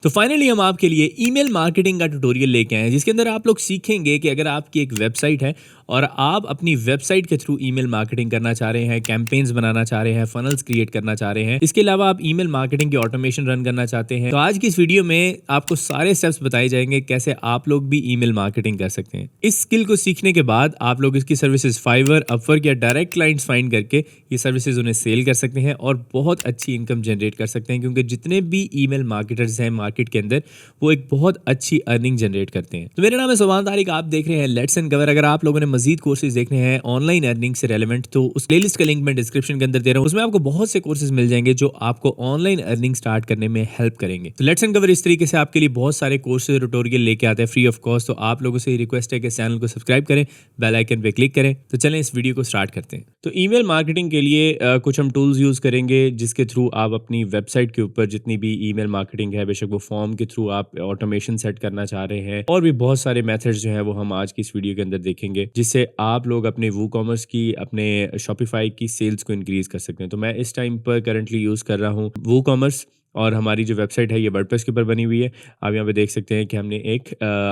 तो फाइनली हम आपके लिए ईमेल मार्केटिंग का ट्यूटोरियल लेके आए हैं जिसके अंदर आप लोग सीखेंगे कि अगर आपकी एक वेबसाइट है और आप अपनी वेबसाइट के थ्रू ईमेल मार्केटिंग करना चाह रहे हैं, कैंपेन्स बनाना चाह रहे हैं, फनल्स क्रिएट करना चाह रहे हैं, इसके अलावा आप ईमेल मार्केटिंग की ऑटोमेशन रन करना चाहते हैं, तो आज की इस वीडियो में आपको सारे स्टेप्स बताए जाएंगे कैसे आप लोग भी ईमेल मार्केटिंग कर सकते हैं। इस स्किल को सीखने के बाद आप लोग इसकी सर्विसेज फाइवर, अपवर्क या डायरेक्ट क्लाइंट्स फाइंड करके ये सर्विसेज उन्हें सेल कर सकते हैं और बहुत अच्छी इनकम जनरेट कर सकते हैं, क्योंकि जितने भी ईमेल मार्केटर्स हैं मार्केट के अंदर वो एक बहुत अच्छी अर्निंग जनरेट करते हैं। तो मेरा नाम है सुभान तारिक, आप देख रहे हैं लेट्स एंड कवर। अगर आप लोगों ने मजीद कोर्सेज देखने हैं ऑनलाइन अर्निंग से रेलेवेंट, तो उस प्लेलिस्ट का लिंक मैं डिस्क्रिप्शन के अंदर दे रहा हूँ, उसमें आपको बहुत से कोर्सेज मिल जाएंगे जो आपको ऑनलाइन अर्निंग स्टार्ट करने में हेल्प करेंगे। तो लेट्स एंड कवर इस तरीके से आपके लिए बहुत सारे कोर्सेज ट्यूटोरियल लेके आते हैं फ्री ऑफ कॉस्ट। तो आप लोगों से रिक्वेस्ट है कि चैनल को सब्सक्राइब करें, बेल आइकन पे क्लिक करें। तो चलें इस वीडियो को स्टार्ट करते हैं। तो ईमेल मार्केटिंग के लिए कुछ हम टूल्स यूज करेंगे जिसके थ्रू आप अपनी वेबसाइट के ऊपर जितनी भी ईमेल मार्केटिंग है, बेशक वो फॉर्म के थ्रू आप ऑटोमेशन सेट करना चाह रहे हैं, और भी बहुत सारे मेथड्स जो हैं वो हम आज की इस वीडियो के अंदर देखेंगे, जिससे आप लोग अपने वू कॉमर्स की, अपने शॉपिफाई की सेल्स को इंक्रीज कर सकते हैं। तो मैं इस टाइम पर करंटली यूज कर रहा हूँ वू कॉमर्स, और हमारी जो वेबसाइट है ये वर्डप्रेस के ऊपर बनी हुई है। आप यहाँ पे देख सकते हैं कि हमने एक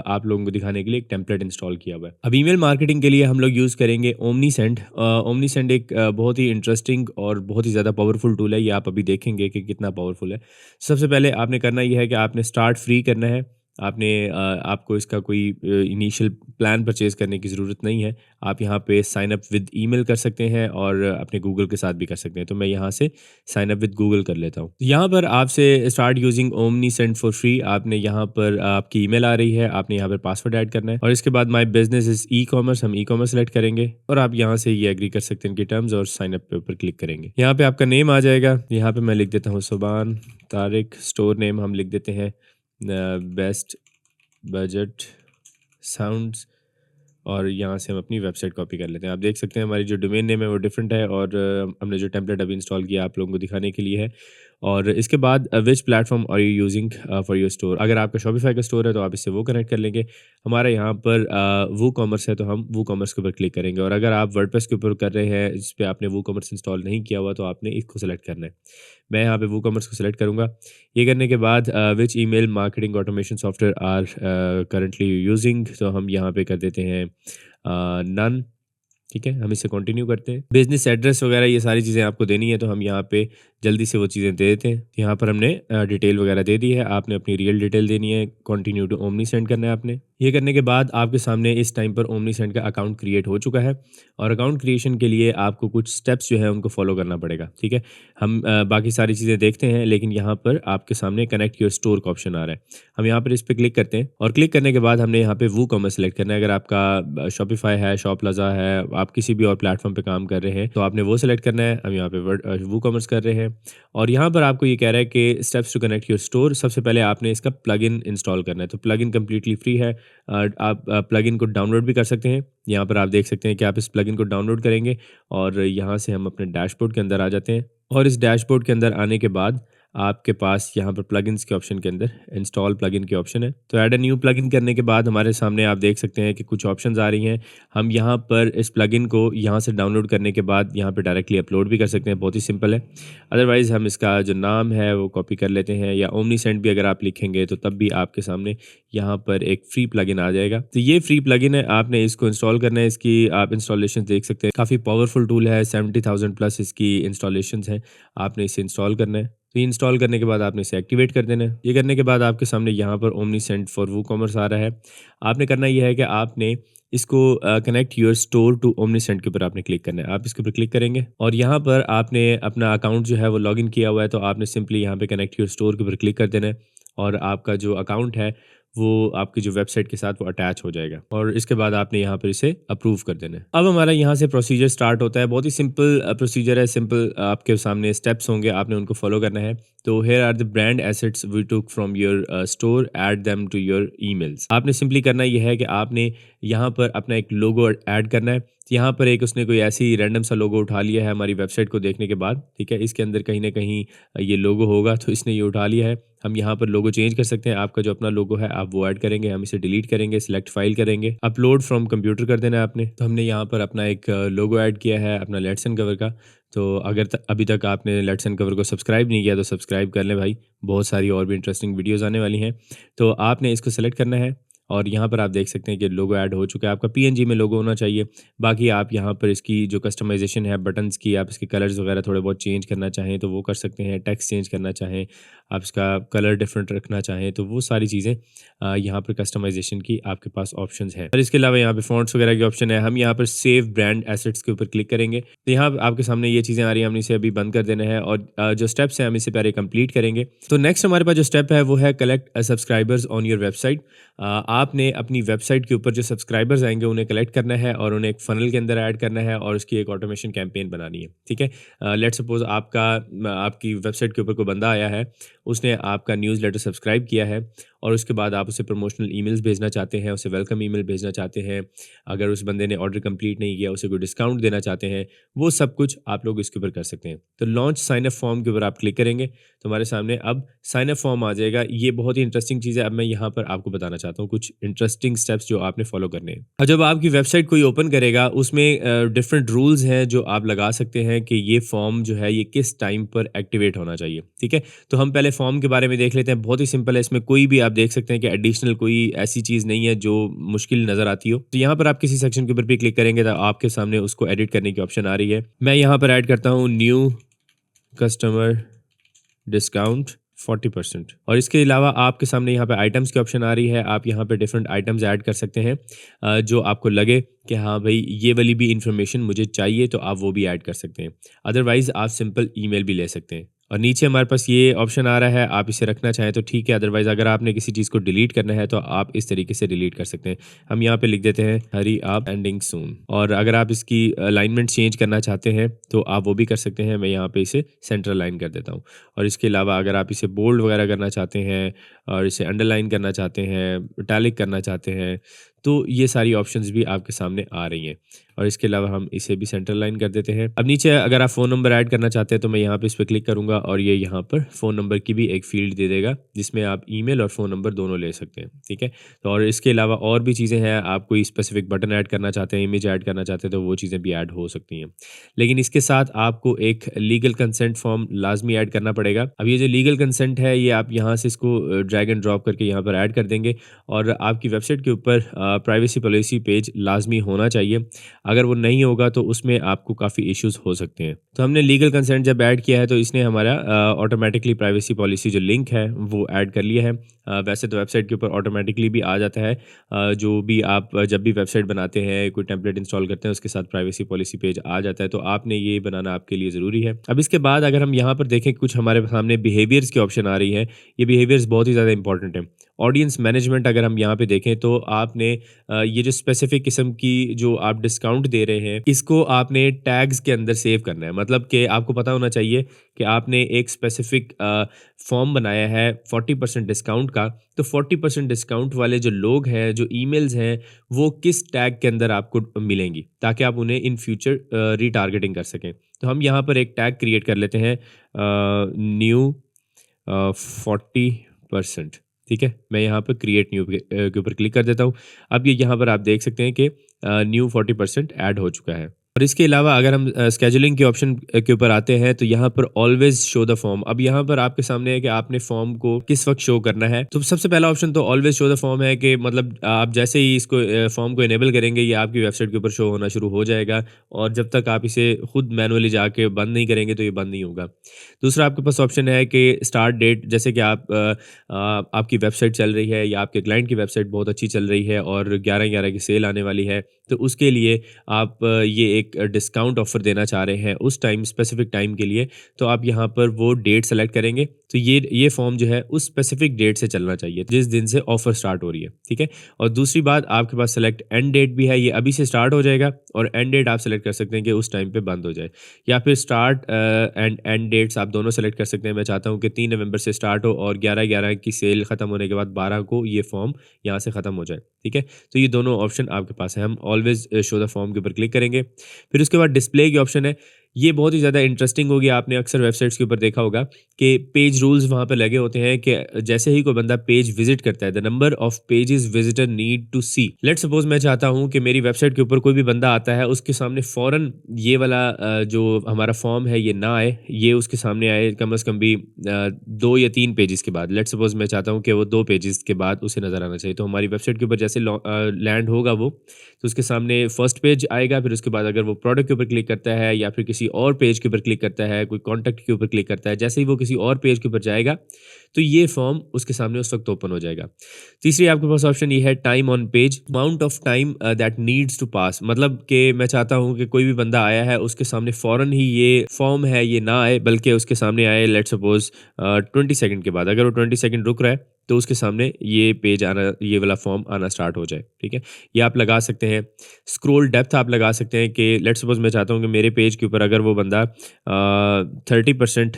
आप लोगों को दिखाने के लिए एक टेम्पलेट इंस्टॉल किया हुआ है। अब ईमेल मार्केटिंग के लिए हम लोग यूज़ करेंगे ओमनीसेंड। ओमनीसेंड एक बहुत ही इंटरेस्टिंग और बहुत ही ज़्यादा पावरफुल टूल है। ये आप अभी देखेंगे कि कितना पावरफुल है। सबसे पहले आपने करना ये है कि आपने स्टार्ट फ्री करना है। आपको इसका कोई इनिशियल प्लान परचेज करने की ज़रूरत नहीं है। आप यहाँ पे साइन अप विद ईमेल कर सकते हैं और अपने गूगल के साथ भी कर सकते हैं। तो मैं यहाँ से साइन अप विद गूगल कर लेता हूँ। यहाँ पर आपसे start using omni send for free, आपने यहाँ पर आपकी ईमेल आ रही है, आपने यहाँ पर पासवर्ड ऐड करना है, और इसके बाद my business is e commerce, हम ई कॉमर्स सेलेक्ट करेंगे और आप यहाँ से ये एग्री कर सकते हैं इनके टर्म्स और साइन अप पे ऊपर क्लिक करेंगे। यहाँ पे आपका नेम आ जाएगा। यहाँ पे मैं लिख देता हूँ सुभान तारिक। स्टोर नेम हम लिख देते हैं बेस्ट बजट साउंड्स, और यहाँ से हम अपनी वेबसाइट कॉपी कर लेते हैं। आप देख सकते हैं हमारी जो डोमेन नेम है वो डिफरेंट है, और हमने जो टेम्पलेट अभी इंस्टॉल किया आप लोगों को दिखाने के लिए है। और इसके बाद which platform are you using for your store. अगर आपका शॉपिफाई का स्टोर है तो आप इससे वो कनेक्ट कर लेंगे। हमारा यहाँ पर वो कॉमर्स है तो हम वो कॉमर्स के ऊपर क्लिक करेंगे, और अगर आप वर्डप्रेस के ऊपर कर रहे हैं जिस पे आपने वो कॉमर्स इंस्टॉल नहीं किया हुआ तो आपने इसको सेलेक्ट करना है। मैं यहाँ पे वो कॉमर्स को सेलेक्ट करूँगा। ये करने के बाद which email marketing automation software are currently using, तो हम यहाँ पे कर देते हैं नन। ठीक है, हम इससे कंटिन्यू करते हैं। बिजनेस एड्रेस वगैरह ये सारी चीज़ें आपको देनी है, तो हम यहाँ पे जल्दी से वो चीज़ें दे देते हैं। यहाँ पर हमने डिटेल वगैरह दे दी है, आपने अपनी रियल डिटेल देनी है। कंटिन्यू टू ओमनी सेंड करना है आपने। ये करने के बाद आपके सामने इस टाइम पर ओमनी सेंड का अकाउंट क्रिएट हो चुका है, और अकाउंट क्रिएशन के लिए आपको कुछ स्टेप्स जो है उनको फॉलो करना पड़ेगा। ठीक है, हम बाकी सारी चीज़ें देखते हैं, लेकिन यहाँ पर आपके सामने कनेक्ट योर स्टोर का ऑप्शन आ रहा है। हम यहाँ पर इस पर क्लिक करते हैं, और क्लिक करने के बाद हमने यहाँ पे वो कॉमर्स सेलेक्ट करना है। अगर आपका शॉपिफाई है, शॉपलाजा है, आप किसी भी और प्लेटफॉर्म पे काम कर रहे हैं तो आपने वो सेलेक्ट करना है। हम यहाँ पे वो कॉमर्स कर रहे हैं, और यहाँ पर आपको ये कह रहा है कि steps to connect your store. सबसे पहले आपने इसका प्लगइन इंस्टॉल करना है। तो प्लगइन कम्प्लीटली फ्री है। आप प्लगइन को डाउनलोड भी कर सकते हैं। यहाँ पर आप देख सकते हैं कि आप इस प्लगइन को डाउनलोड करेंगे, और यहाँ से हम अपने डैशबोर्ड के अंदर आ जाते हैं, और इस डैशबोर्ड के अंदर आने के बाद आपके पास यहाँ पर प्लगइन्स के ऑप्शन के अंदर इंस्टॉल प्लगइन के ऑप्शन है। तो ऐड अ न्यू प्लगइन करने के बाद हमारे सामने आप देख सकते हैं कि कुछ ऑप्शंस आ रही हैं। हम यहाँ पर इस प्लगइन को यहाँ से डाउनलोड करने के बाद यहाँ पे डायरेक्टली अपलोड भी कर सकते हैं, बहुत ही सिंपल है। अदरवाइज़ हम इसका जो नाम है वो कॉपी कर लेते हैं, या ओमनी सेंड भी अगर आप लिखेंगे तो तब भी आपके सामने यहाँ पर एक फ्री प्लगइन आ जाएगा। तो ये फ्री प्लगइन है, आपने इसको इंस्टॉल करना है। इसकी आप इंस्टॉलेशन देख सकते हैं, काफ़ी पावरफुल टूल है। 70,000 प्लस इसकी इंस्टॉलेशन है। आपने इसे इंस्टॉल करना है। तो इंस्टॉल करने के बाद आपने इसे एक्टिवेट कर देना है। ये करने के बाद आपके सामने यहाँ पर Omnisend for WooCommerce आ रहा है। आपने करना यह है कि आपने इसको connect your store to Omnisend के ऊपर आपने क्लिक करना है। आप इसके ऊपर क्लिक करेंगे, और यहाँ पर आपने अपना अकाउंट जो है वो लॉगिन किया हुआ है, तो आपने सिंपली यहाँ पे कनेक्ट योर स्टोर के ऊपर क्लिक कर देना है, और आपका जो अकाउंट है वो आपकी जो वेबसाइट के साथ वो अटैच हो जाएगा, और इसके बाद आपने यहाँ पर इसे अप्रूव कर देना है। अब हमारा यहाँ से प्रोसीजर स्टार्ट होता है। बहुत ही सिंपल प्रोसीजर है, सिंपल आपके सामने स्टेप्स होंगे, आपने उनको फॉलो करना है। तो here are the brand assets we took from your store, add them to your emails. आपने सिंपली करना यह है कि आपने यहाँ पर अपना एक लोगो ऐड करना है। तो यहाँ पर एक उसने कोई ऐसी रैंडम सा लोगो उठा लिया है हमारी वेबसाइट को देखने के बाद, ठीक है। इसके अंदर कहीं न कहीं ये लोगो होगा, तो इसने ये उठा लिया है। हम यहाँ पर लोगो चेंज कर सकते हैं, आपका जो अपना लोगो है आप वो ऐड करेंगे, हम इसे डिलीट करेंगे, सिलेक्ट फाइल करेंगे, अपलोड फ्रॉम कंप्यूटर कर देना है आपने। तो हमने यहाँ पर अपना एक लोगो ऐड किया है अपना लेट्स एंड कवर का। तो अगर अभी तक आपने लेट्स एंड कवर को सब्सक्राइब नहीं किया तो सब्सक्राइब कर लें भाई, बहुत सारी और भी इंटरेस्टिंग वीडियोज़ आने वाली हैं। तो आपने इसको सेलेक्ट करना है और यहाँ पर आप देख सकते हैं कि लोगो ऐड हो चुका है। आपका पीएनजी में लोगो होना चाहिए। बाकी आप यहाँ पर इसकी जो कस्टमाइज़ेशन है बटन्स की, आप इसके कलर्स वगैरह थोड़े बहुत चेंज करना चाहें तो वो कर सकते हैं। टेक्स्ट चेंज करना चाहें, आप इसका कलर डिफरेंट रखना चाहें तो वो सारी चीज़ें यहाँ पर कस्टमाइज़ेशन की आपके पास ऑप्शंस हैं। और इसके अलावा यहाँ पे फ़ॉन्ट्स वगैरह की ऑप्शन है। हम यहाँ पर सेव ब्रांड एसेट्स के ऊपर क्लिक करेंगे तो यहाँ आपके सामने ये चीज़ें आ रही हैं, हमने इसे अभी बंद कर देना है और जो स्टेप्स हैं हम इसे पहले कंप्लीट करेंगे। तो नेक्स्ट हमारे पास जो स्टेप है वो है collect subscribers on your website. आपने अपनी वेबसाइट के ऊपर जो सब्सक्राइबर्स आएंगे उन्हें कलेक्ट करना है और उन्हें एक फ़नल के अंदर ऐड करना है और उसकी एक ऑटोमेशन कैंपेन बनानी है, ठीक है। लेट्स सपोज़ आपकी वेबसाइट के ऊपर कोई बंदा आया है, उसने आपका न्यूज़लेटर सब्सक्राइब किया है और उसके बाद आप उसे प्रमोशनल ईमेल्स भेजना चाहते हैं, उसे वेलकम ईमेल भेजना चाहते हैं। अगर उस बंदे ने ऑर्डर कंप्लीट नहीं किया, उसे कोई डिस्काउंट देना चाहते हैं, वो सब कुछ आप लोग इसके ऊपर कर सकते हैं। तो लॉन्च साइन अप फॉर्म के ऊपर आप क्लिक करेंगे तो हमारे सामने अब साइन अप फॉर्म आ जाएगा। ये बहुत ही इंटरेस्टिंग चीज़ है। अब मैं यहाँ पर आपको बताना चाहता हूँ कुछ इंटरेस्टिंग स्टेप्स जो आपने फॉलो करने हैं। और जब आपकी वेबसाइट कोई ओपन करेगा उसमें डिफरेंट रूल्स हैं जो आप लगा सकते हैं कि ये फॉर्म जो है ये किस टाइम पर एक्टिवेट होना चाहिए, ठीक है। तो हम पहले फॉर्म के बारे में देख लेते हैं। बहुत ही सिंपल है, इसमें कोई भी आप देख सकते हैं कि एडिशनल कोई ऐसी चीज़ नहीं है जो मुश्किल नज़र आती हो। तो यहाँ पर आप किसी सेक्शन के ऊपर भी क्लिक करेंगे तो आपके सामने उसको एडिट करने की ऑप्शन आ रही है। मैं यहाँ पर ऐड करता हूँ न्यू कस्टमर डिस्काउंट 40%। और इसके अलावा आपके सामने यहाँ पे आइटम्स की ऑप्शन आ रही है। आप यहाँ पे डिफरेंट आइटम्स ऐड कर सकते हैं जो आपको लगे कि हाँ भाई ये वाली भी इंफॉर्मेशन मुझे चाहिए, तो आप वो भी ऐड कर सकते हैं। अदरवाइज़ आप सिंपल ईमेल भी ले सकते हैं। और नीचे हमारे पास ये ऑप्शन आ रहा है, आप इसे रखना चाहें तो ठीक है, अदरवाइज़ अगर आपने किसी चीज़ को डिलीट करना है तो आप इस तरीके से डिलीट कर सकते हैं। हम यहाँ पे लिख देते हैं हरी आप एंडिंग सून। और अगर आप इसकी अलाइनमेंट चेंज करना चाहते हैं तो आप वो भी कर सकते हैं। मैं यहाँ पे इसे सेंटर अलाइन कर देता हूँ। और इसके अलावा अगर आप इसे बोल्ड वगैरह करना चाहते हैं और इसे अंडरलाइन करना चाहते हैं, इटैलिक करना चाहते हैं, तो ये सारी ऑप्शंस भी आपके सामने आ रही हैं। और इसके अलावा हम इसे भी सेंटर लाइन कर देते हैं। अब नीचे अगर आप फ़ोन नंबर ऐड करना चाहते हैं तो मैं यहाँ पे इस पर क्लिक करूँगा और ये यहाँ पर फ़ोन नंबर की भी एक फ़ील्ड दे देगा जिसमें आप ईमेल और फ़ोन नंबर दोनों ले सकते हैं, ठीक है। तो और इसके अलावा और भी चीज़ें हैं, आप कोई स्पेसिफिक बटन ऐड करना चाहते हैं, इमेज ऐड करना चाहते हैं तो वो चीज़ें भी ऐड हो सकती हैं। लेकिन इसके साथ आपको एक लीगल कंसेंट फॉर्म लाजमी ऐड करना पड़ेगा। अब ये जो लीगल कंसेंट है ये आप यहाँ से इसको ड्रैग एंड ड्रॉप करके यहाँ पर ऐड कर देंगे और आपकी वेबसाइट के ऊपर प्राइवेसी पॉलिसी पेज लाजमी होना चाहिए। अगर वो नहीं होगा तो उसमें आपको काफ़ी इश्यूज़ हो सकते हैं। तो हमने लीगल कंसेंट जब ऐड किया है तो इसने हमारा ऑटोमेटिकली प्राइवेसी पॉलिसी जो लिंक है वो ऐड कर लिया है। वैसे तो वेबसाइट के ऊपर ऑटोमेटिकली भी आ जाता है, जो भी आप जब भी वेबसाइट बनाते हैं, कोई टेम्पलेट इंस्टॉल करते हैं उसके साथ प्राइवेसी पॉलिसी पेज आ जाता है, तो आपने ये बनाना आपके लिए ज़रूरी है। अब इसके बाद अगर हम यहाँ पर देखें कुछ हमारे सामने बिहेवियर्स की ऑप्शन आ रही है। ये बिहेवियर्स बहुत ही ज़्यादा इंपॉर्टेंट है। ऑडियंस मैनेजमेंट अगर हम यहाँ पे देखें तो आपने ये जो स्पेसिफिक किस्म की जो आप डिस्काउंट दे रहे हैं इसको आपने टैग्स के अंदर सेव करना है। मतलब कि आपको पता होना चाहिए कि आपने एक स्पेसिफिक फॉर्म बनाया है 40% डिस्काउंट का, तो 40% डिस्काउंट वाले जो लोग हैं, जो ईमेल्स हैं, वो किस टैग के अंदर आपको मिलेंगी ताकि आप उन्हें इन फ्यूचर रीटारगेटिंग कर सकें। तो हम यहाँ पर एक टैग क्रिएट कर लेते हैं न्यू 40%, ठीक है। मैं यहाँ पर क्रिएट न्यू के ऊपर क्लिक कर देता हूँ। अब ये यहाँ पर आप देख सकते हैं कि न्यू 40% ऐड हो चुका है। और इसके अलावा अगर हम स्केजुलिंग के ऑप्शन के ऊपर आते हैं तो यहाँ पर ऑलवेज शो द फॉर्म। अब यहाँ पर आपके सामने है कि आपने फॉर्म को किस वक्त शो करना है। तो सबसे पहला ऑप्शन तो ऑलवेज शो द फॉर्म है कि मतलब आप जैसे ही इसको फॉर्म को इनेबल करेंगे ये आपकी वेबसाइट के ऊपर शो होना शुरू हो जाएगा और जब तक आप इसे खुद मैनुअली जाके बंद नहीं करेंगे तो ये बंद नहीं होगा। दूसरा आपके पास ऑप्शन है कि स्टार्ट डेट, जैसे कि आपकी वेबसाइट चल रही है या आपके क्लाइंट की वेबसाइट बहुत अच्छी चल रही है और 11/11 की सेल आने वाली है, तो उसके लिए आप ये एक डिस्काउंट ऑफ़र देना चाह रहे हैं उस टाइम, स्पेसिफिक टाइम के लिए, तो आप यहाँ पर वो डेट सेलेक्ट करेंगे तो ये फॉर्म जो है उस स्पेसिफिक डेट से चलना चाहिए जिस दिन से ऑफर स्टार्ट हो रही है, ठीक है। और दूसरी बात, आपके पास सेलेक्ट एंड डेट भी है, ये अभी से स्टार्ट हो जाएगा और एंड डेट आप सेलेक्ट कर सकते हैं कि उस टाइम पे बंद हो जाए, या फिर स्टार्ट एंड एंड डेट्स आप दोनों सेलेक्ट कर सकते हैं। मैं चाहता हूँ कि 3 नवंबर से स्टार्ट हो और 11/11 की सेल खत्म होने के बाद 12 को ये फॉर्म यहाँ से ख़त्म हो जाए, ठीक है। तो ये दोनों ऑप्शन आपके पास है। हम ऑलवेज शो द फॉर्म के ऊपर क्लिक करेंगे। फिर उसके बाद डिस्प्ले की ऑप्शन है। ये बहुत ही ज़्यादा इंटरेस्टिंग होगी। आपने अक्सर वेबसाइट्स के ऊपर देखा होगा कि पेज रूल्स वहाँ पे लगे होते हैं कि जैसे ही कोई बंदा पेज विजिट करता है, the number of pages visitor need to see. Let's suppose मैं चाहता हूँ कि मेरी वेबसाइट के ऊपर कोई भी बंदा आता है, उसके सामने फ़ौरन ये वाला जो हमारा फॉर्म है ये ना आए, ये उसके सामने आए कम से कम भी 2 या 3 पेजेस के बाद। लेट्स सपोज मैं चाहता हूँ कि वो 2 पेजेस के बाद उसे नज़र आना चाहिए। तो हमारी वेबसाइट के ऊपर जैसे लैंड होगा वो, तो उसके सामने फर्स्ट पेज आएगा। फिर उसके बाद अगर वो प्रोडक्ट के ऊपर क्लिक करता है या फिर किसी और पेज के ऊपर क्लिक करता है, कोई कॉन्टैक्ट के ऊपर क्लिक करता है, जैसे ही वो किसी और पेज के ऊपर जाएगा तो ये फॉर्म उसके सामने उस वक्त ओपन हो जाएगा। तीसरी आपके पास ऑप्शन ये है time on page, amount of time that needs to pass. मतलब कि मैं चाहता हूँ कि कोई भी बंदा आया है उसके सामने फ़ौरन ही ये फॉर्म है ये ना आए, बल्कि उसके सामने आए लेट्स सपोज 20 सेकंड के बाद। अगर वो 20 सेकंड रुक रहा है तो उसके सामने ये पेज आना, ये वाला फॉर्म आना स्टार्ट हो जाए, ठीक है। ये आप लगा सकते हैं। स्क्रॉल डेप्थ आप लगा सकते हैं कि लेट्स सपोज मैं चाहता हूँ कि मेरे पेज के ऊपर अगर वो बंदा 30%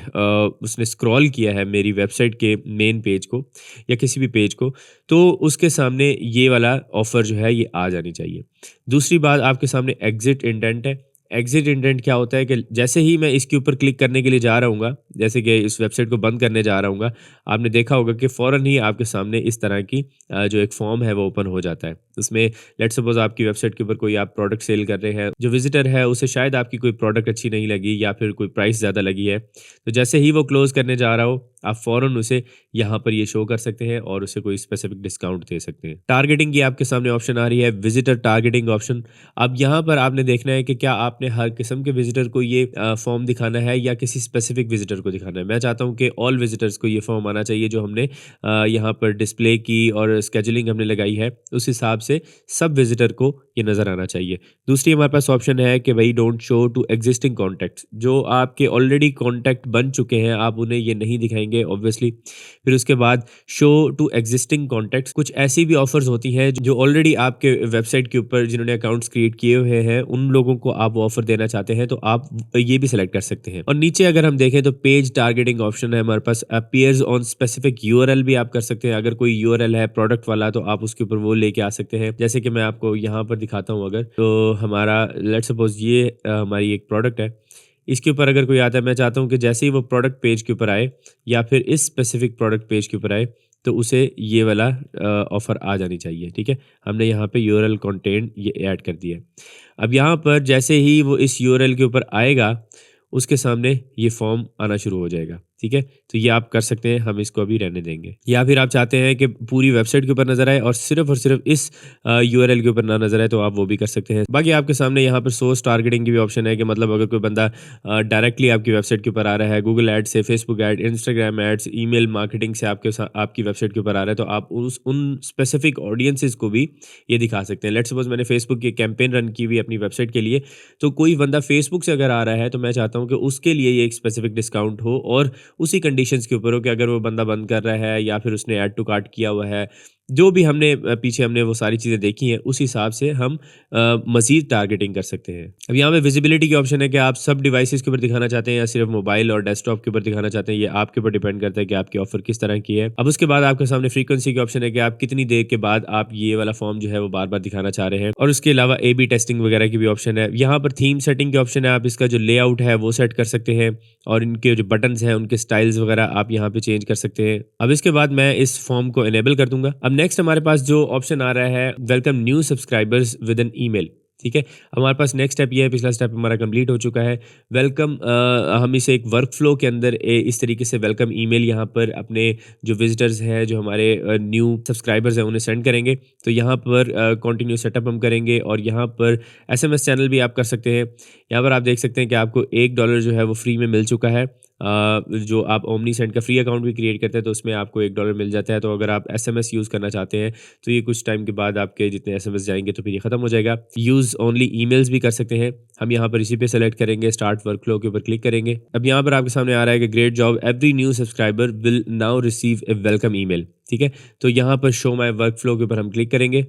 उसने स्क्रॉल किया है मेरी वेबसाइट के मेन पेज को या किसी भी पेज को, तो उसके सामने ये वाला ऑफ़र जो है ये आ जानी चाहिए। दूसरी बात, आपके सामने एग्ज़िट इंडेंट है। एग्ज़िट इंडेंट क्या होता है कि जैसे ही मैं इसके ऊपर क्लिक करने के लिए जा रहा हूँगा, जैसे कि इस वेबसाइट को बंद करने जा रहा हूँगा, आपने देखा होगा कि फ़ौरन ही आपके सामने इस तरह की जो एक फॉर्म है वो ओपन हो जाता है। उसमें लेट्स सपोज़ आपकी वेबसाइट के ऊपर कोई आप प्रोडक्ट सेल कर रहे हैं, जो विज़िटर है उसे शायद आपकी कोई प्रोडक्ट अच्छी नहीं लगी या फिर कोई प्राइस ज़्यादा लगी है, तो जैसे ही वो क्लोज़ करने जा रहा हो, आप फ़ौरन उसे यहाँ पर ये शो कर सकते हैं और उसे कोई स्पेसिफिक डिस्काउंट दे सकते हैं। टारगेटिंग की आपके सामने ऑप्शन आ रही है, विज़िटर टारगेटिंग ऑप्शन। अब यहाँ पर आपने देखना है कि क्या आपने हर किस्म के विज़िटर को ये फॉर्म दिखाना है या किसी स्पेसिफिक विज़िटर को दिखाना है। मैं चाहता हूँ कि ऑल विज़िटर्स को ये फॉर्म आना चाहिए जो हमने यहाँ पर डिस्प्ले की और स्केजुलिंग हमने लगाई है, उस हिसाब से सब विज़िटर को ये नज़र आना चाहिए। दूसरी हमारे पास ऑप्शन है कि भई don't show to existing contacts, जो आपके ऑलरेडी कॉन्टैक्ट बन चुके हैं आप उन्हें ये नहीं दिखाएँगे ऑब्वियसली। फिर उसके बाद शो टू एक्जिस्टिंग कॉन्टैक्ट्स, कुछ ऐसी भी ऑफ़र्स होती हैं जो ऑलरेडी आपके वेबसाइट के ऊपर जिन्होंने अकाउंट्स क्रिएट किए हुए हैं, उन लोगों को आप वो ऑफ़र देना चाहते हैं तो आप ये भी सेलेक्ट कर सकते हैं। और नीचे अगर हम देखें तो पेज टारगेटिंग ऑप्शन है हमारे पास, अपीयर्स ऑन स्पेसिफिक यूआरएल भी आप कर सकते हैं। अगर कोई यूआरएल है प्रोडक्ट वाला तो आप उसके ऊपर वो लेके आ सकते हैं। जैसे कि मैं आपको यहाँ पर दिखाता हूँ अगर, तो हमारा लेट्स सपोज़ ये हमारी एक प्रोडक्ट है, इसके ऊपर अगर कोई आता है, मैं चाहता हूँ कि जैसे ही वो प्रोडक्ट पेज के ऊपर आए या फिर इस स्पेसिफिक प्रोडक्ट पेज के ऊपर आए तो उसे ये वाला ऑफ़र आ जानी चाहिए, ठीक है। हमने यहाँ पे यूआरएल कंटेंट ये ऐड कर दिया है। अब यहाँ पर जैसे ही वो इस यूआरएल के ऊपर आएगा, उसके सामने ये फॉर्म आना शुरू हो जाएगा, ठीक है। तो ये आप कर सकते हैं, हम इसको अभी रहने देंगे। या फिर आप चाहते हैं कि पूरी वेबसाइट के ऊपर नज़र आए और सिर्फ़ इस यूआरएल के ऊपर ना नज़र आए तो आप वो भी कर सकते हैं। बाकी आपके सामने यहाँ पर सोर्स टारगेटिंग की भी ऑप्शन है कि मतलब अगर कोई बंदा डायरेक्टली आपकी वेबसाइट के ऊपर आ रहा है, गूगल एड से, Facebook ad, Instagram ads, email marketing से आपकी वेबसाइट के ऊपर आ रहा है तो आप उन स्पेसिफिक ऑडियंसेस को भी ये दिखा सकते हैं। लेट्स सपोज़ मैंने फेसबुक की कैंपेन रन की हुई है अपनी वेबसाइट के लिए, तो कोई बंदा फेसबुक से अगर आ रहा है तो मैं चाहता हूँ कि उसके लिए ये एक स्पेसिफिक डिस्काउंट हो और उसी कंडीशंस के ऊपर हो कि अगर वो बंदा बंद कर रहा है या फिर उसने ऐड टू कार्ट किया हुआ है, जो भी हमने पीछे हमने वो सारी चीज़ें देखी हैं, उस हिसाब से हम मज़ीद टारगेटिंग कर सकते हैं। अब यहाँ पे विजिबिलिटी की ऑप्शन है कि आप सब डिवाइसेस के ऊपर दिखाना चाहते हैं या सिर्फ मोबाइल और डेस्कटॉप के ऊपर दिखाना चाहते हैं, ये आपके ऊपर डिपेंड करता है कि आपकी ऑफ़र किस तरह की है। अब उसके बाद आपके सामने फ्रीक्वेंसी की ऑप्शन है कि आप कितनी देर के बाद आप ये वाला फॉर्म जो है वो बार-बार दिखाना चाह रहे हैं और उसके अलावा ए/बी टेस्टिंग वगैरह की भी ऑप्शन है। यहाँ पर थीम सेटिंग की ऑप्शन है, आप इसका जो लेआउट है वो सेट कर सकते हैं और इनके जो बटन्स हैं उनके स्टाइल्स वगैरह आप यहाँ पे चेंज कर सकते हैं। अब इसके बाद मैं इस फॉर्म को इनेबल कर दूँगा। अब नेक्स्ट हमारे पास जो ऑप्शन आ रहा है, welcome new subscribers with an email, ठीक है। हमारे पास नेक्स्ट स्टेप ये है, पिछला स्टेप हमारा कंप्लीट हो चुका है। वेलकम हम इसे एक वर्क फ्लो के अंदर इस तरीके से वेलकम ईमेल यहाँ पर अपने जो विजिटर्स हैं, जो हमारे न्यू सब्सक्राइबर्स हैं उन्हें सेंड करेंगे। तो यहाँ पर कंटिन्यू सेटअप हम करेंगे और यहाँ पर एसएमएस चैनल भी आप कर सकते हैं। यहाँ पर आप देख सकते हैं कि आपको $1 जो है वो फ्री में मिल चुका है जो आप ओमनी सेंड का फ्री अकाउंट भी क्रिएट करते हैं तो उसमें आपको $1 मिल जाता है। तो अगर आप एसएमएस यूज़ करना चाहते हैं तो ये कुछ टाइम के बाद आपके जितने एसएमएस जाएंगे तो फिर ये ख़त्म हो जाएगा। यूज़ ओनली ईमेल्स भी कर सकते हैं। हम यहाँ पर इसी पे सेलेक्ट करेंगे, स्टार्ट वर्कफ्लो के ऊपर क्लिक करेंगे। अब यहाँ पर आपके सामने आ रहा है कि great job, every new subscriber will now receive A welcome email. ठीक है, तो यहाँ पर शो माय वर्कफ्लो के ऊपर हम क्लिक करेंगे।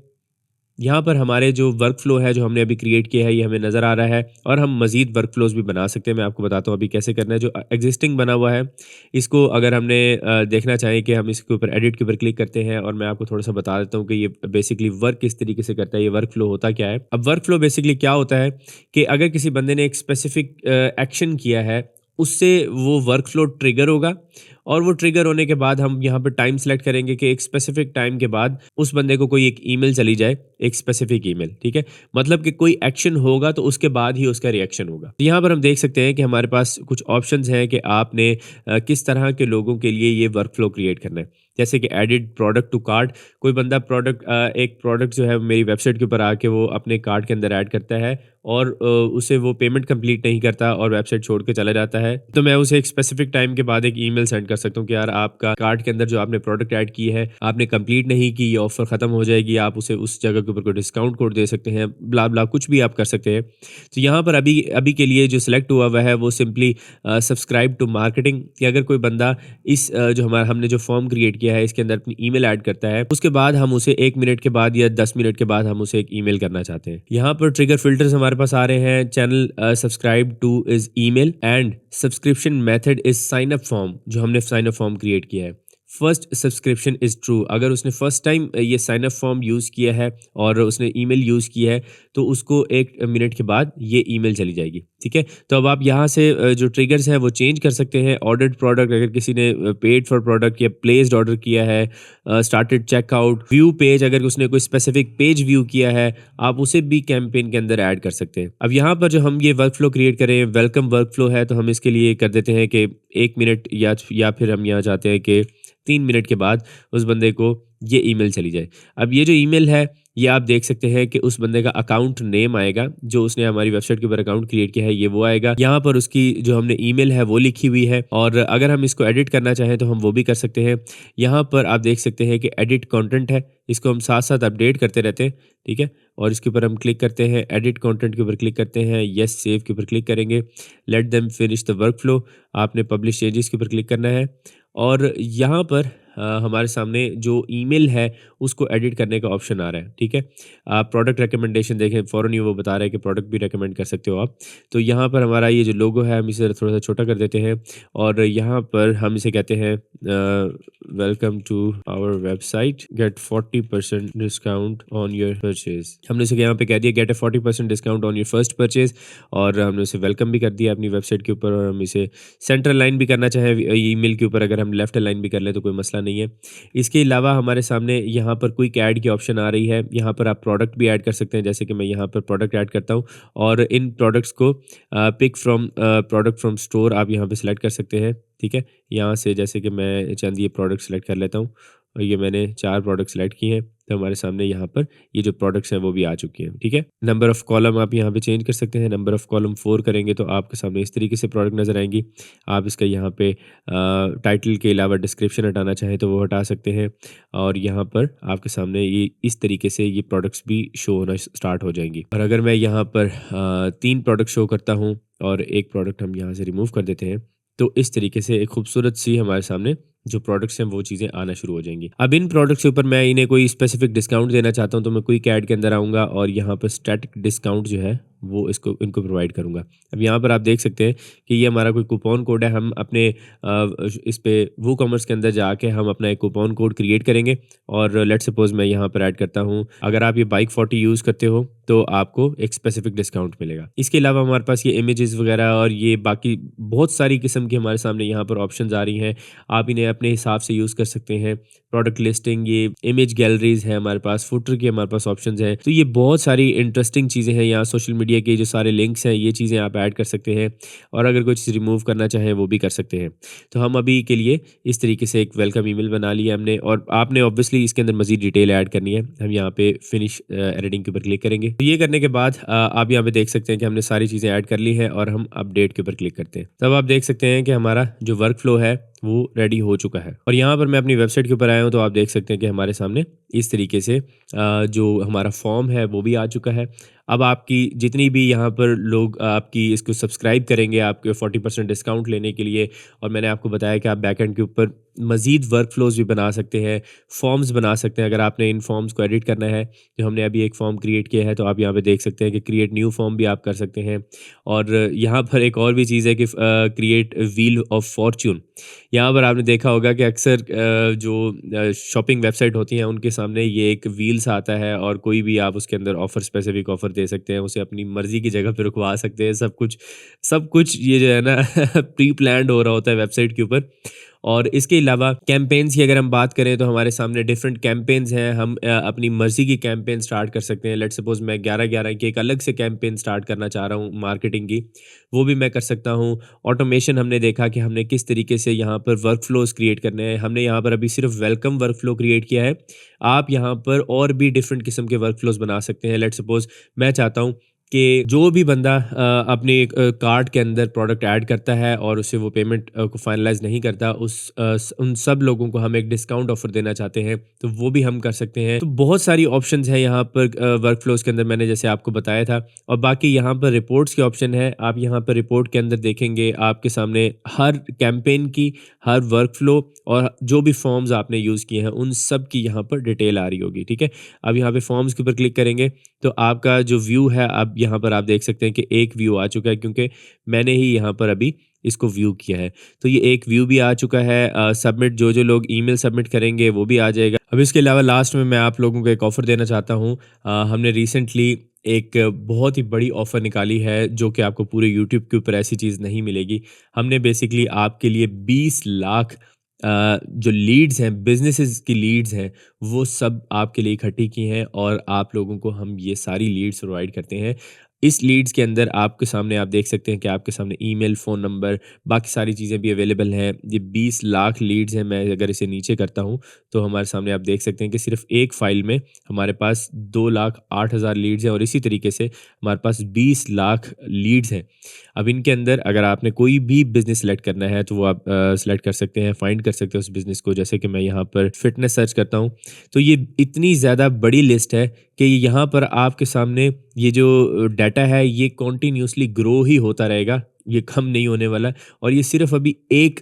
यहाँ पर हमारे जो वर्कफ्लो है जो हमने अभी क्रिएट किया है ये हमें नज़र आ रहा है और हम मज़ीद वर्कफ्लोज भी बना सकते हैं। मैं आपको बताता हूँ अभी कैसे करना है। जो एग्जिस्टिंग बना हुआ है इसको अगर हमने देखना चाहें कि हम इसके ऊपर एडिट के ऊपर क्लिक करते हैं और मैं आपको थोड़ा सा बता देता हूँ कि ये बेसिकली वर्क किस तरीके से करता है, ये वर्कफ्लो होता क्या है। अब वर्कफ्लो बेसिकली क्या होता है कि अगर किसी बंदे ने एक स्पेसिफिक एक्शन किया है उससे वो वर्कफ्लो ट्रिगर होगा और वो ट्रिगर होने के बाद हम यहाँ पे टाइम सेलेक्ट करेंगे कि एक स्पेसिफिक टाइम के बाद उस बंदे को कोई एक ईमेल चली जाए, एक स्पेसिफिक ईमेल। ठीक है, मतलब कि कोई एक्शन होगा तो उसके बाद ही उसका रिएक्शन होगा। तो यहाँ पर हम देख सकते हैं कि हमारे पास कुछ ऑप्शंस हैं कि आपने किस तरह के लोगों के लिए ये वर्कफ्लो क्रिएट करना है। जैसे कि एडिट प्रोडक्ट टू कार्ट, कोई बंदा एक प्रोडक्ट जो है मेरी वेबसाइट के ऊपर आके वो अपने कार्ट के अंदर ऐड करता है और उसे वो पेमेंट कंप्लीट नहीं करता और वेबसाइट छोड़ के चला जाता है, तो मैं उसे एक स्पेसिफिक टाइम के बाद एक ईमेल सेंड कर सकता हूँ कि यार आपका कार्ट के अंदर जो आपने प्रोडक्ट ऐड की है आपने कंप्लीट नहीं की, ये ऑफर खत्म हो जाएगी, आप उसे उस जगह के ऊपर कोई डिस्काउंट कोड दे सकते हैं, ब्ला ब्ला कुछ भी आप कर सकते हैं। तो यहाँ पर अभी अभी के लिए जो सिलेक्ट हुआ हुआ है वो सिंपली सब्सक्राइब टू मार्केटिंग, कि अगर कोई बंदा इस जो हमने जो फॉर्म क्रिएट किया है इसके अंदर अपनी ईमेल ऐड करता है उसके बाद हम उसे 1 मिनट के बाद या 10 मिनट के बाद हम उसे एक ईमेल करना चाहते हैं। यहाँ पर ट्रिगर फिल्टर्स हमारे पास आ रहे हैं। Channel subscribe two is email and subscription method is sine up form, जो हमने साइन अप फॉर्म क्रिएट किया है। फर्स्ट सब्सक्रिप्शन इज़ ट्रू, अगर उसने फर्स्ट टाइम ये साइन अप फॉर्म यूज़ किया है और उसने ईमेल यूज़ किया है तो उसको 1 मिनट के बाद ये ईमेल चली जाएगी। ठीक है, तो अब आप यहाँ से जो ट्रिगर्स हैं वो चेंज कर सकते हैं। ऑर्डर्ड प्रोडक्ट, अगर किसी ने पेड फॉर प्रोडक्ट या प्लेस्ड ऑर्डर किया है, स्टार्टेड चेकआउट, व्यू पेज, अगर उसने कोई स्पेसिफिक पेज व्यू किया है आप उसे भी कैंपेन के अंदर ऐड कर सकते हैं। अब यहाँ पर जो हम ये वर्कफ्लो क्रिएट करें, वेलकम वर्कफ्लो है, तो हम इसके लिए कर देते हैं कि 1 मिनट या फिर हम यहाँ चाहते हैं कि 3 मिनट के बाद उस बंदे को ये ईमेल चली जाए। अब ये जो ईमेल है ये आप देख सकते हैं कि उस बंदे का अकाउंट नेम आएगा, जो उसने हमारी वेबसाइट के ऊपर अकाउंट क्रिएट किया है ये वो आएगा। यहाँ पर उसकी जो हमने ईमेल है वो लिखी हुई है और अगर हम इसको एडिट करना चाहें तो हम वो भी कर सकते हैं। यहाँ पर आप देख सकते हैं कि एडिट कंटेंट है, इसको हम साथ साथ अपडेट करते रहते हैं। ठीक है, और इसके ऊपर हम क्लिक करते हैं, एडिट कंटेंट के ऊपर क्लिक करते हैं, यस सेव के ऊपर क्लिक करेंगे, let them finish the workflow, आपने पब्लिश चेंजेस के ऊपर क्लिक करना है और यहाँ पर हमारे सामने जो ईमेल है उसको एडिट करने का ऑप्शन आ रहा है। ठीक है, आप प्रोडक्ट रिकमेंडेशन देखें, फ़ौरन ही वो बता रहा है कि प्रोडक्ट भी रिकमेंड कर सकते हो आप। तो यहाँ पर हमारा ये जो लोगो है हम इसे थोड़ा सा छोटा कर देते हैं और यहाँ पर हम इसे कहते हैं welcome to our website, get 40% discount on your purchase. हमने इसे यहाँ पे कह दिया get a 40% discount on your first purchase और हमने उसे वेलकम भी कर दिया अपनी वेबसाइट के ऊपर। और हम इसे सेंटर लाइन भी करना चाहें ईमेल के ऊपर, अगर हम लेफ्ट लाइन भी कर लें तो कोई मसला नहीं है। इसके अलावा हमारे सामने यहाँ पर क्विक ऐड की ऑप्शन आ रही है, यहाँ पर आप प्रोडक्ट भी ऐड कर सकते हैं। जैसे कि मैं यहाँ पर प्रोडक्ट ऐड करता हूँ और इन प्रोडक्ट्स को pick from product from store आप यहाँ पे सेलेक्ट कर सकते हैं। ठीक है, यहाँ से जैसे कि मैं चंद ये प्रोडक्ट सेलेक्ट कर लेता हूँ और ये मैंने 4 प्रोडक्ट सेलेक्ट किए हैं तो हमारे सामने यहाँ पर ये जो प्रोडक्ट्स हैं वो भी आ चुके हैं। ठीक है, नंबर ऑफ़ कॉलम आप यहाँ पे चेंज कर सकते हैं। नंबर ऑफ़ कॉलम 4 करेंगे तो आपके सामने इस तरीके से प्रोडक्ट नज़र आएंगी। आप इसका यहाँ पे टाइटल के अलावा डिस्क्रिप्शन हटाना चाहें तो वो हटा सकते हैं और यहाँ पर आपके सामने ये इस तरीके से ये प्रोडक्ट्स भी शो होना स्टार्ट हो जाएंगी। और अगर मैं यहाँ पर 3 प्रोडक्ट शो करता हूँ और एक प्रोडक्ट हम यहाँ से रिमूव कर देते हैं तो इस तरीके से एक खूबसूरत सी हमारे सामने जो प्रोडक्ट्स हैं वो चीज़ें आना शुरू हो जाएंगी। अब इन प्रोडक्ट्स के ऊपर मैं इन्हें कोई स्पेसिफिक डिस्काउंट देना चाहता हूं तो मैं क्विक ऐड के अंदर आऊँगा और यहाँ पर स्टैटिक डिस्काउंट जो है वो इनको प्रोवाइड करूँगा। अब यहाँ पर आप देख सकते हैं कि ये हमारा कोई कूपन कोड है। हम अपने इस पे वो कॉमर्स के अंदर जाके हम अपना एक कूपन कोड क्रिएट करेंगे और लेट्स सपोज मैं यहाँ पर ऐड करता हूँ, अगर आप ये बाइक 40 यूज़ करते हो तो आपको एक स्पेसिफिक डिस्काउंट मिलेगा। इसके अलावा हमारे पास ये इमेजेस वगैरह और ये बाकी बहुत सारी किस्म की हमारे सामने यहाँ पर ऑप्शंस आ रही हैं, आप इन्हें अपने हिसाब से यूज़ कर सकते हैं। प्रोडक्ट लिस्टिंग, ये इमेज गैलरीज है हमारे पास, फुटर की हमारे पास ऑप्शंस हैं। तो ये बहुत सारी इंटरेस्टिंग चीज़ें हैं। यहाँ सोशल मीडिया मीडिया के जो सारे लिंक्स हैं ये चीज़ें आप ऐड कर सकते हैं, और अगर कुछ रिमूव करना चाहे वो भी कर सकते हैं। तो हम अभी के लिए इस तरीके से एक वेलकम ईमेल बना लिया हमने, और आपने ऑब्वियसली इसके अंदर मज़ीद डिटेल ऐड करनी है। हम यहाँ पे फिनिश एडिटिंग के ऊपर क्लिक करेंगे। तो ये करने के बाद आप यहाँ पे देख सकते हैं कि हमने सारी चीज़ें ऐड कर ली है, और हम अपडेट के ऊपर क्लिक करते हैं। तब आप देख सकते हैं कि हमारा जो वर्क फ्लो है वो रेडी हो चुका है। और यहाँ पर मैं अपनी वेबसाइट के ऊपर आया हूँ, तो आप देख सकते हैं कि हमारे सामने इस तरीके से जो हमारा फॉर्म है वो भी आ चुका है। अब आपकी जितनी भी यहाँ पर लोग आपकी इसको सब्सक्राइब करेंगे आपके 40% डिस्काउंट लेने के लिए, और मैंने आपको बताया कि आप बैकएंड के ऊपर मज़ीद वर्क फ्लोज़ भी बना सकते हैं, फॉर्म्स बना सकते हैं। अगर आपने इन फॉर्म्स को एडिट करना है, जो हमने अभी एक फॉर्म क्रिएट किया है, तो आप यहाँ पे देख सकते हैं कि क्रिएट न्यू फॉर्म भी आप कर सकते हैं। और यहाँ पर एक और भी चीज़ है कि क्रिएट व्हील ऑफ फॉर्च्यून। यहाँ पर आपने देखा होगा कि अक्सर जो शॉपिंग वेबसाइट होती हैं उनके सामने ये एक व्हील्स आता है, और कोई भी आप उसके अंदर ऑफ़र, स्पेसिफिक ऑफ़र दे सकते हैं, उसे अपनी मर्ज़ी की जगह पे रुकवा सकते हैं। सब कुछ ये जो है ना प्री प्लान्ड हो रहा होता है वेबसाइट के ऊपर। और इसके अलावा कैंपेन्स की अगर हम बात करें, तो हमारे सामने डिफरेंट कैंपेन्स हैं। हम अपनी मर्ज़ी की कैंपेन स्टार्ट कर सकते हैं। लेट्स सपोज़ मैं 11/11 की एक अलग से कैंपेन स्टार्ट करना चाह रहा हूँ मार्केटिंग की, वो भी मैं कर सकता हूँ। ऑटोमेशन हमने देखा कि हमने किस तरीके से यहाँ पर वर्क फ्लोज़ क्रिएट करने हैं। हमने यहाँ पर अभी सिर्फ वेलकम वर्क फ्लो क्रिएट किया है। आप यहाँ पर और भी डिफरेंट किस्म के वर्क फ्लोज़ बना सकते हैं। लेट्स सपोज़ मैं चाहता हूँ कि जो भी बंदा अपने कार्ट के अंदर प्रोडक्ट ऐड करता है और उसे वो पेमेंट को फाइनलाइज़ नहीं करता, उन सब लोगों को हम एक डिस्काउंट ऑफ़र देना चाहते हैं, तो वो भी हम कर सकते हैं। तो बहुत सारी ऑप्शंस हैं यहाँ पर वर्क फ्लोज़ के अंदर, मैंने जैसे आपको बताया था। और बाकी यहाँ पर रिपोर्ट्स के ऑप्शन है। आप यहाँ पर रिपोर्ट के अंदर देखेंगे, आपके सामने हर कैंपेन की, हर वर्क फ्लो और जो भी फॉर्म्स आपने यूज़ किए हैं, उन सब की यहाँ पर डिटेल आ रही होगी, ठीक है? अब यहाँ पे फॉर्म्स के ऊपर क्लिक करेंगे, तो आपका जो व्यू है, अब यहाँ पर आप देख सकते हैं कि एक व्यू आ चुका है, क्योंकि मैंने ही यहाँ पर अभी इसको व्यू किया है। तो ये एक व्यू भी आ चुका है। सबमिट, जो लोग ईमेल सबमिट करेंगे वो भी आ जाएगा। अब इसके अलावा लास्ट में मैं आप लोगों को एक ऑफ़र देना चाहता हूँ। हमने रिसेंटली एक बहुत ही बड़ी ऑफ़र निकाली है, जो कि आपको पूरे यूट्यूब के ऊपर ऐसी चीज़ नहीं मिलेगी। हमने बेसिकली आपके लिए 20 लाख जो लीड्स हैं, बिज़नेसेस की लीड्स हैं, वो सब आपके लिए इकट्ठी की हैं, और आप लोगों को हम ये सारी लीड्स प्रोवाइड करते हैं। इस लीड्स के अंदर आपके सामने आप देख सकते हैं कि आपके सामने ईमेल, फ़ोन नंबर, बाकी सारी चीज़ें भी अवेलेबल हैं। ये 20 लाख लीड्स हैं। मैं अगर इसे नीचे करता हूँ, तो हमारे सामने आप देख सकते हैं कि सिर्फ़ एक फ़ाइल में हमारे पास 2,08,000 लीड्स हैं, और इसी तरीके से हमारे पास 20 लाख लीड्स हैं। अब इनके अंदर अगर आपने कोई भी बिज़नेस सेलेक्ट करना है, तो वो आप सेलेक्ट कर सकते हैं, फाइंड कर सकते हैं उस बिज़नेस को। जैसे कि मैं यहाँ पर फ़िटनेस सर्च करता हूँ, तो ये इतनी ज़्यादा बड़ी लिस्ट है कि यहाँ पर आपके सामने ये जो डाटा है, ये कंटिन्यूअसली ग्रो ही होता रहेगा, ये कम नहीं होने वाला। और ये सिर्फ़ अभी एक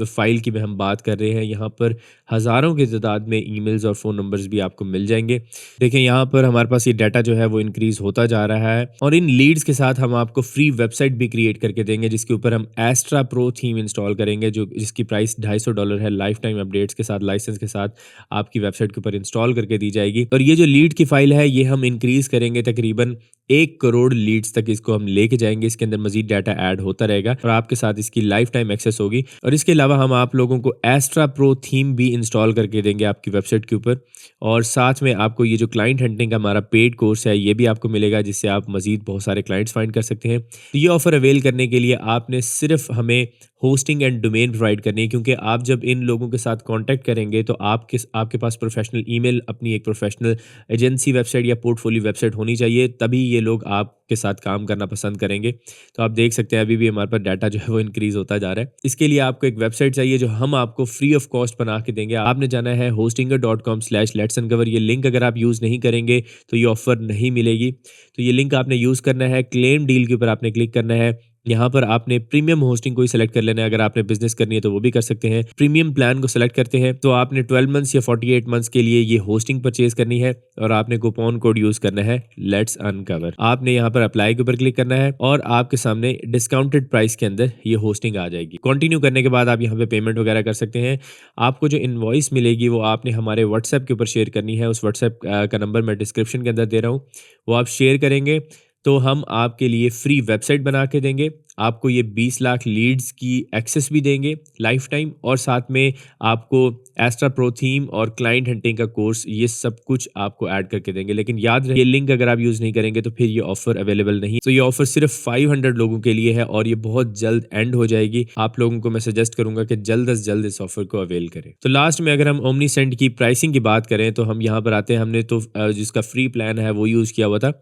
फ़ाइल की हम बात कर रहे हैं। यहाँ पर हज़ारों की तादाद में ईमेल्स और फ़ोन नंबर्स भी आपको मिल जाएँगे। देखिए, यहाँ पर हमारे पास ये डाटा जो है वो इंक्रीज़ होता जा रहा है, और इन लीड्स के साथ हम आपको फ्री वेबसाइट भी क्रिएट करके देंगे, जिसके ऊपर हम एस्ट्रा प्रो थीम इंस्टॉल करेंगे, जिसकी प्राइस $250 है। लाइफ टाइम अपडेट्स के साथ, लाइसेंस के साथ आपकी वेबसाइट के ऊपर इंस्टॉल करके दी जाएगी। और ये जो लीड की फ़ाइल है, ये हम इंक्रीज़ करेंगे, तकरीबन 1 करोड़ लीड्स तक इसको हम लेके जाएँगे। इसके अंदर मज़ीद डाटा ऐड होता रहेगा, और आपके साथ इसकी लाइफ टाइम एक्सेस होगी। और इसके अलावा हम आप लोगों को एस्ट्रा प्रो थीम भी इंस्टॉल करके देंगे आपकी वेबसाइट के ऊपर। और साथ में आपको ये जो क्लाइंट हंटिंग का हमारा पेड कोर्स है, ये भी आपको मिलेगा, जिससे आप मज़ीद बहुत सारे क्लाइंट्स फाइंड कर सकते हैं। तो ये ऑफ़र अवेल करने के लिए आपने सिर्फ हमें होस्टिंग एंड डोमेन प्रोवाइड करनी है, क्योंकि आप जब इन लोगों के साथ कांटेक्ट करेंगे, तो आपके पास प्रोफेशनल ईमेल, अपनी एक प्रोफेशनल एजेंसी वेबसाइट या पोर्टफोलियो वेबसाइट होनी चाहिए, तभी ये लोग आपके साथ काम करना पसंद करेंगे। तो आप देख सकते हैं अभी भी हमारे पास डाटा जो है वो इंक्रीज़ होता जा रहा है। इसके लिए आपको एक वेबसाइट चाहिए, जो हम आपको फ्री ऑफ कॉस्ट बना के देंगे। आपने जाना है hostinger.com/letsandcover। ये लिंक अगर आप यूज़ नहीं करेंगे, तो ये ऑफ़र नहीं मिलेगी। तो ये लिंक आपने यूज़ करना है, क्लेम डील के ऊपर आपने क्लिक करना है। यहाँ पर आपने प्रीमियम होस्टिंग को ही सेलेक्ट कर लेना है। अगर आपने बिजनेस करनी है तो वो भी कर सकते हैं। प्रीमियम प्लान को सेलेक्ट करते हैं, तो आपने 12 मंथ्स या 48 मंथ्स के लिए ये होस्टिंग परचेज करनी है, और आपने कूपन कोड यूज़ करना है लेट्स अनकवर। आपने यहाँ पर अप्लाई के ऊपर क्लिक करना है, और आपके सामने डिस्काउंटेड प्राइस के अंदर ये होस्टिंग आ जाएगी। कंटिन्यू करने के बाद आप यहाँ पे पेमेंट वगैरह कर सकते हैं। आपको जो इनवॉइस मिलेगी, वो आपने हमारे व्हाट्सएप के ऊपर शेयर करनी है। उस व्हाट्सएप का नंबर मैं डिस्क्रिप्शन के अंदर दे रहा हूँ, वो आप शेयर करेंगे, तो हम आपके लिए फ्री वेबसाइट बना के देंगे, आपको ये 20 लाख लीड्स की एक्सेस भी देंगे लाइफ टाइम, और साथ में आपको एस्ट्रा प्रो थीम और क्लाइंट हंटिंग का कोर्स, ये सब कुछ आपको ऐड करके देंगे। लेकिन याद रहे, ये लिंक अगर आप यूज़ नहीं करेंगे तो फिर ये ऑफर अवेलेबल नहीं। तो ये ऑफर सिर्फ 500 लोगों के लिए है और ये बहुत जल्द एंड हो जाएगी। आप लोगों को मैं सजेस्ट करूंगा कि जल्द से जल्द इस ऑफर को अवेल करें। तो लास्ट में अगर हम ओमनीसेंट की प्राइसिंग की बात करें तो हम यहाँ पर आते हैं। हमने तो जिसका फ्री प्लान है वो यूज़ किया हुआ था।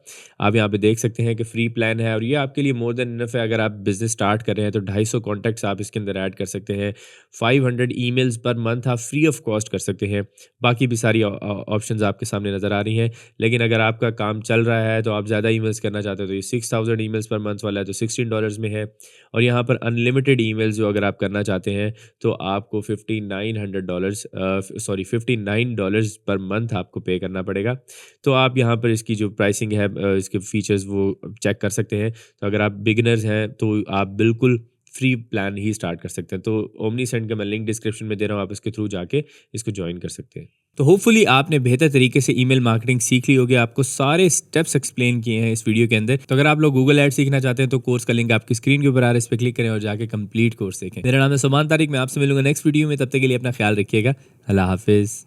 आप यहाँ पे देख सकते हैं कि फ्री प्लान है और ये आपके लिए मोर देन इनफ है। अगर आप बिजनेस स्टार्ट कर रहे हैं तो 250 कॉन्टैक्ट्स आप इसके अंदर ऐड कर सकते हैं। 500 ईमेल्स पर मंथ आप फ्री ऑफ कॉस्ट कर सकते हैं। बाकी भी सारी ऑप्शंस आपके सामने नज़र आ रही हैं। लेकिन अगर आपका काम चल रहा है तो आप ज़्यादा ईमेल्स करना चाहते हो तो ये 6000 ईमेल्स पर मंथ वाला है तो $16 में है। और यहाँ पर अनलिमिटेड ईमेल्स जो अगर आप करना चाहते हैं तो आपको $59 पर मंथ आपको पे करना पड़ेगा। तो आप यहाँ पर इसकी जो प्राइसिंग है, इसके फीचर्स वो चेक कर सकते हैं। तो अगर आप बिगिनर्स हैं तो आप बिल्कुल फ्री प्लान ही स्टार्ट कर सकते हैं। तो ओमनीसेंट का मैं लिंक डिस्क्रिप्शन में दे रहा हूँ, आप इसके थ्रू जाके इसको ज्वाइन कर सकते हैं। तो होपफुली आपने बेहतर तरीके से ईमेल मार्केटिंग सीख ली होगी। आपको सारे स्टेप्स एक्सप्लेन किए हैं इस वीडियो के अंदर। तो अगर आप लोग गूगल ऐड सीखना चाहते हैं तो कोर्स का लिंक आपकी स्क्रीन के ऊपर आ रहा है, इस पर क्लिक करें और जाके कंप्लीट कोर्स देखें। मेरा नाम है सुमान तारिक, मैं आपसे मिलूंगा नेक्स्ट वीडियो में। तब तक के लिए अपना ख्याल रखिएगा। अल्लाह हाफिज़।